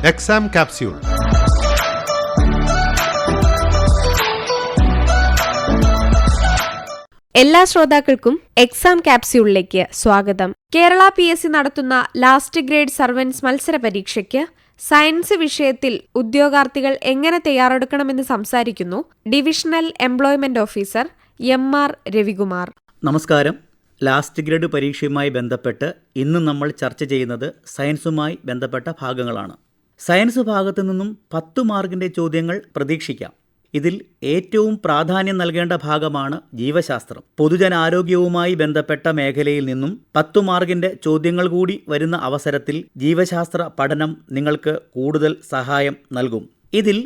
Exam capsule. എല്ലാ ശ്രോതാക്കൾക്കും exam കാപ്സ്യൂളിലേക്ക് സ്വാഗതം. കേരള PSC നടത്തുന്ന ലാസ്റ്റ് ഗ്രേഡ് സർവൻസ് മത്സര പരീക്ഷയ്ക്ക് സയൻസ് വിഷയത്തിൽ ഉദ്യോഗാർത്ഥികൾ എങ്ങനെ തയ്യാറെടുക്കണമെന്ന് സംസാരിക്കുന്നു divisional employment officer MR Ravikumar. നമസ്കാരം. ലാസ്റ്റ് ഗ്രേഡ് പരീക്ഷയുമായി ബന്ധപ്പെട്ട് ഇന്ന് നമ്മൾ ചർച്ച ചെയ്യുന്നത് സയൻസുമായി ബന്ധപ്പെട്ട ഭാഗങ്ങളാണ്. സയൻസ് ഭാഗത്തു നിന്നും 10 മാർക്കിൻ്റെ ചോദ്യങ്ങൾ പ്രതീക്ഷിക്കാം. ഇതിൽ ഏറ്റവും പ്രാധാന്യം നൽകേണ്ട ഭാഗമാണ് ജീവശാസ്ത്രം. പൊതുജനാരോഗ്യവുമായി ബന്ധപ്പെട്ട മേഖലയിൽ നിന്നും 10 മാർക്കിൻ്റെ ചോദ്യങ്ങൾ കൂടി വരുന്ന അവസരത്തിൽ ജീവശാസ്ത്ര പഠനം നിങ്ങൾക്ക് കൂടുതൽ സഹായം നൽകും. ഇതിൽ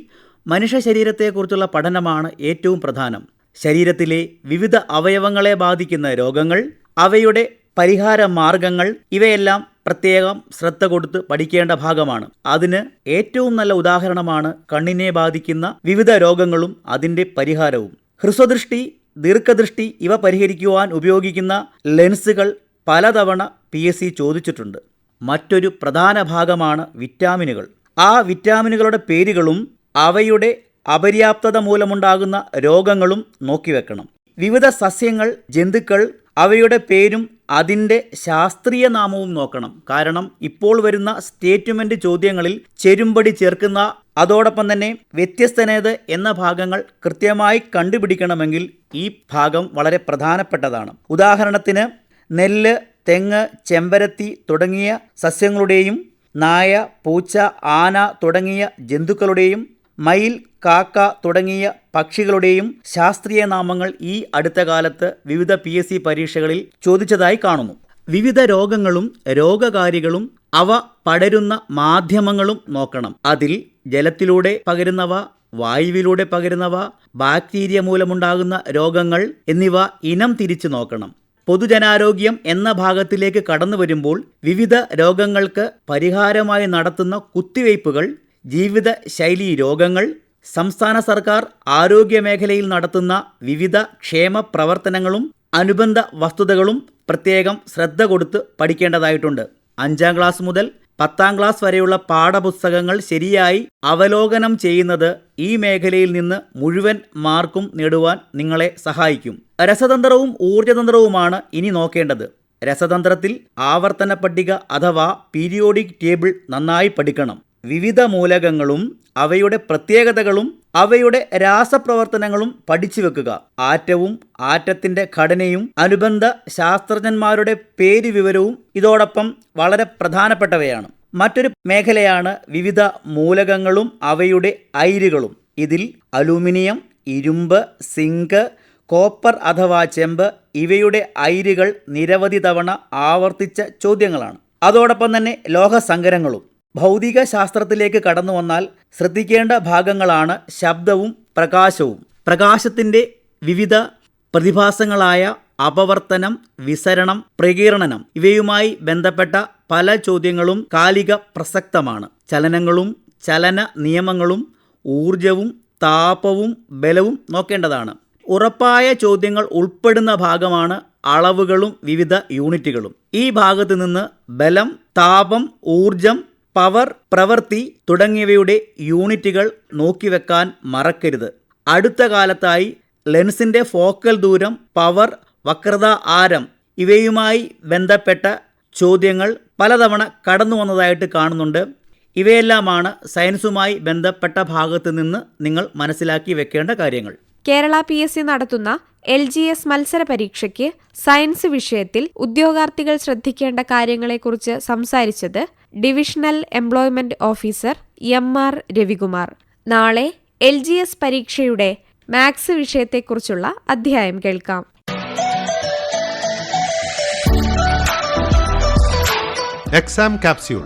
മനുഷ്യ ശരീരത്തെക്കുറിച്ചുള്ള പഠനമാണ് ഏറ്റവും പ്രധാനം. ശരീരത്തിലെ വിവിധ അവയവങ്ങളെ ബാധിക്കുന്ന രോഗങ്ങൾ, അവയുടെ പരിഹാര മാർഗങ്ങൾ, ഇവയെല്ലാം പ്രത്യേകം ശ്രദ്ധ കൊടുത്ത് പഠിക്കേണ്ട ഭാഗമാണ്. അതിന് ഏറ്റവും നല്ല ഉദാഹരണമാണ് കണ്ണിനെ ബാധിക്കുന്ന വിവിധ രോഗങ്ങളും അതിൻ്റെ പരിഹാരവും. ഹ്രസ്വദൃഷ്ടി, ദീർഘദൃഷ്ടി ഇവ പരിഹരിക്കുവാൻ ഉപയോഗിക്കുന്ന ലെൻസുകൾ പലതവണ PSC ചോദിച്ചിട്ടുണ്ട്. മറ്റൊരു പ്രധാന ഭാഗമാണ് വിറ്റാമിനുകൾ. ആ വിറ്റാമിനുകളുടെ പേരുകളും അവയുടെ അപര്യാപ്തത മൂലമുണ്ടാകുന്ന രോഗങ്ങളും നോക്കിവെക്കണം. വിവിധ സസ്യങ്ങൾ, ജന്തുക്കൾ, അവയുടെ പേരും അതിൻ്റെ ശാസ്ത്രീയ നാമവും നോക്കണം. കാരണം ഇപ്പോൾ വരുന്ന സ്റ്റേറ്റ്മെൻറ്റ് ചോദ്യങ്ങളിൽ ചെരുമ്പടി ചേർക്കുന്ന, അതോടൊപ്പം തന്നെ വ്യത്യസ്തനേത് എന്ന ഭാഗങ്ങൾ കൃത്യമായി കണ്ടുപിടിക്കണമെങ്കിൽ ഈ ഭാഗം വളരെ പ്രധാനപ്പെട്ടതാണ്. ഉദാഹരണത്തിന് നെല്ല്, തെങ്ങ്, ചെമ്പരത്തി തുടങ്ങിയ സസ്യങ്ങളുടെയും നായ, പൂച്ച, ആന തുടങ്ങിയ ജന്തുക്കളുടെയും മയിൽ, കാക്ക തുടങ്ങിയ പക്ഷികളുടെയും ശാസ്ത്രീയ നാമങ്ങൾ ഈ അടുത്ത കാലത്ത് വിവിധ PSC പരീക്ഷകളിൽ ചോദിച്ചതായി കാണുന്നു. വിവിധ രോഗങ്ങളും രോഗകാരികളും അവ പടരുന്ന മാധ്യമങ്ങളും നോക്കണം. അതിൽ ജലത്തിലൂടെ പകരുന്നവ, വായുവിലൂടെ പകരുന്നവ, ബാക്ടീരിയ മൂലമുണ്ടാകുന്ന രോഗങ്ങൾ എന്നിവ ഇനം തിരിച്ചു നോക്കണം. പൊതുജനാരോഗ്യം എന്ന ഭാഗത്തിലേക്ക് കടന്നു വരുമ്പോൾ വിവിധ രോഗങ്ങൾക്ക് പരിഹാരമായി നടത്തുന്ന കുത്തിവയ്പ്പുകൾ, ജീവിത ശൈലീ രോഗങ്ങൾ, സംസ്ഥാന സർക്കാർ ആരോഗ്യ മേഖലയിൽ നടത്തുന്ന വിവിധ ക്ഷേമ പ്രവർത്തനങ്ങളും അനുബന്ധ വസ്തുതകളും പ്രത്യേകം ശ്രദ്ധ കൊടുത്ത് പഠിക്കേണ്ടതായിട്ടുണ്ട്. 5ാം ക്ലാസ് മുതൽ 10ാം ക്ലാസ് വരെയുള്ള പാഠപുസ്തകങ്ങൾ ശരിയായി അവലോകനം ചെയ്യുന്നത് ഈ മേഖലയിൽ നിന്ന് മുഴുവൻ മാർക്കും നേടുവാൻ നിങ്ങളെ സഹായിക്കും. രസതന്ത്രവും ഊർജ്ജതന്ത്രവുമാണ് ഇനി നോക്കേണ്ടത്. രസതന്ത്രത്തിൽ ആവർത്തന പട്ടിക അഥവാ പീരിയോഡിക് ടേബിൾ നന്നായി പഠിക്കണം. വിവിധ മൂലകങ്ങളും അവയുടെ പ്രത്യേകതകളും അവയുടെ രാസപ്രവർത്തനങ്ങളും പഠിച്ചു വെക്കുക. ആറ്റവും ആറ്റത്തിൻ്റെ ഘടനയും അനുബന്ധ ശാസ്ത്രജ്ഞന്മാരുടെ പേര് വിവരവും ഇതോടൊപ്പം വളരെ പ്രധാനപ്പെട്ടവയാണ്. മറ്റൊരു മേഖലയാണ് വിവിധ മൂലകങ്ങളും അവയുടെ അയിരുകളും. ഇതിൽ അലൂമിനിയം, ഇരുമ്പ്, സിങ്ക്, കോപ്പർ അഥവാ ചെമ്പ് ഇവയുടെ അയിരുകൾ നിരവധി തവണ ആവർത്തിച്ച ചോദ്യങ്ങളാണ്. അതോടൊപ്പം തന്നെ ലോഹസങ്കരങ്ങളും. ഭൗതിക ശാസ്ത്രത്തിലേക്ക് കടന്നു വന്നാൽ ശ്രദ്ധിക്കേണ്ട ഭാഗങ്ങളാണ് ശബ്ദവും പ്രകാശവും. പ്രകാശത്തിൻ്റെ വിവിധ പ്രതിഭാസങ്ങളായ അപവർത്തനം, വിസരണം, പ്രകീർണനം ഇവയുമായി ബന്ധപ്പെട്ട പല ചോദ്യങ്ങളും കാലിക പ്രസക്തമാണ്. ചലനങ്ങളും ചലന നിയമങ്ങളും ഊർജവും താപവും ബലവും നോക്കേണ്ടതാണ്. ഉറപ്പായ ചോദ്യങ്ങൾ ഉൾപ്പെടുന്ന ഭാഗമാണ് അളവുകളും വിവിധ യൂണിറ്റുകളും. ഈ ഭാഗത്ത് നിന്ന് ബലം, താപം, ഊർജം, പവർ, പ്രവൃത്തി തുടങ്ങിയവയുടെ യൂണിറ്റുകൾ നോക്കിവെക്കാൻ മറക്കരുത്. അടുത്ത കാലത്തായി ലെൻസിൻ്റെ ഫോക്കൽ ദൂരം, പവർ, വക്രത, ആരം ഇവയുമായി ബന്ധപ്പെട്ട ചോദ്യങ്ങൾ പലതവണ കടന്നു വന്നതായിട്ട് കാണുന്നുണ്ട്. ഇവയെല്ലാമാണ് സയൻസുമായി ബന്ധപ്പെട്ട ഭാഗത്ത് നിന്ന് നിങ്ങൾ മനസ്സിലാക്കി വെക്കേണ്ട കാര്യങ്ങൾ. കേരള PSC നടത്തുന്ന LGS മത്സര പരീക്ഷയ്ക്ക് സയൻസ് വിഷയത്തിൽ ഉദ്യോഗാർത്ഥികൾ ശ്രദ്ധിക്കേണ്ട കാര്യങ്ങളെക്കുറിച്ച് സംസാരിച്ചത് divisional employment officer MR Ravikumar. നാളെ LGS പരീക്ഷയുടെ മാത്സ് വിഷയത്തെക്കുറിച്ചുള്ള അധ്യായം കേൾക്കാം. Exam capsule.